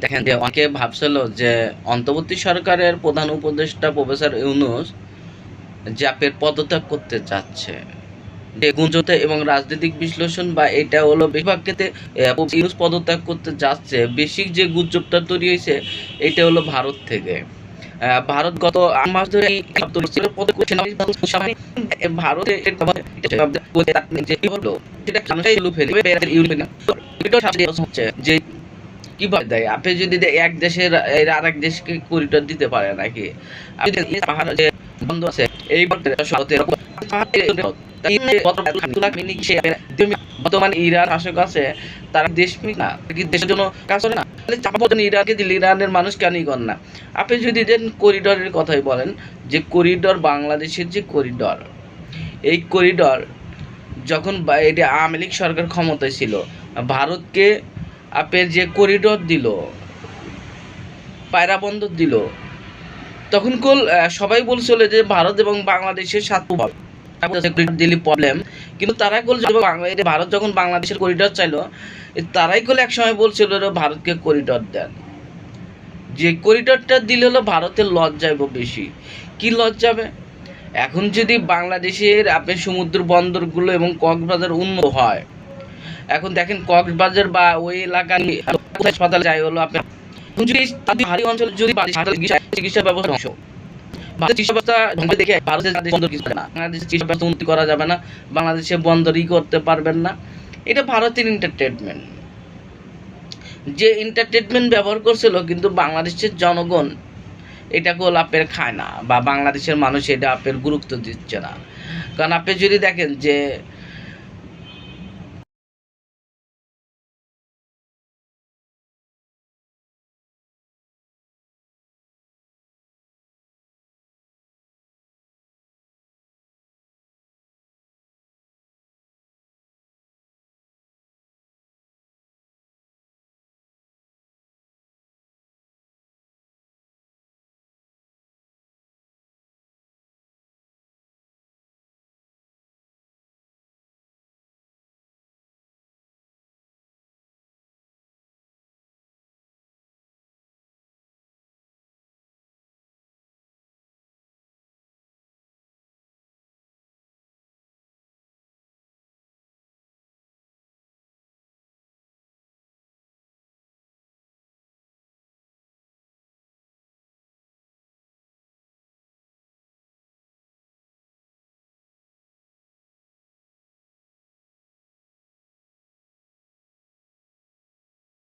দেখেন যে অনেকে ভাবছিল যে অন্তর্বর্তী সরকারের প্রধান উপদেষ্টা প্রফেসর ইউনূস যে আপের পদত্যাগ করতে চাচ্ছে, যে গুঞ্জতে এবং রাজনৈতিক বিশ্লেষণ বা এটা হলো বেশিরভাগ ক্ষেত্রে ইউনূস পদত্যাগ করতে যাচ্ছে, বেশি যে গুজবটা তৈরি হয়েছে এটা হলো ভারত থেকে। ভারত গত ৮ মাস ধরে ভারতে যে কিভাবে দেয়? আপনি যদি এক দেশের আরেক দেশকে করিডোর দিতে পারে নাকি? আপনি পাহাড় যে বন্ধ আছে এই বর্তমান ইরান শাসক আছে, তারা দেশপ্রেমিক না, কি দেশের জন্য কাজ করে না? চাপা ইরানকে দিলে ইরানের মানুষ কেনই কর না? আপনি যদি দেন করিডোরের কথাই বলেন, যে করিডোর বাংলাদেশের যে করিডোর, এই করিডোর যখন এটা আওয়ামী লীগ সরকার ক্ষমতায় ছিল, ভারতকে আপনার যে করিডোর দিল, পায়রা বন্দর দিল, তখন সবাই বলছিল যে ভারত এবং বাংলাদেশের স্বার্থভাবে দিল্লি প্রবলেম, কিন্তু তারা ভারত যখন বাংলাদেশের করিডোর চাইলো, তারাই এক সময় বলছিল ভারতকে করিডোর দেন। যে করিডোরটা দিলে হলো ভারতের লস যাবে বেশি। কি লস যাবে? এখন যদি বাংলাদেশের আপনার সমুদ্র বন্দরগুলো এবং কক্সবাজার উন্নত হয়, এখন দেখেন কক্সবাজার বা ওই এলাকায় হাসপাতালে যাই হলো আপনার যদি পাহাড়ি অঞ্চলে যদি চিকিৎসা ব্যবস্থা ভারতের চিকিৎসা ব্যবস্থা দেখে ভারতের বন্দর কিছু না, বাংলাদেশের চিকিৎসা ব্যবস্থা উন্নতি করা যাবে না, বাংলাদেশে বন্দরই করতে পারবেন না। এটা ভারতের এন্টারটেনমেন্ট, যে এন্টারটেনমেন্ট ব্যবহার করছিল, কিন্তু বাংলাদেশের জনগণ এটাকে আপনার খায় না, বা বাংলাদেশের মানুষ এটা আপনার গুরুত্ব দিচ্ছে না। কারণ আপনি যদি দেখেন যে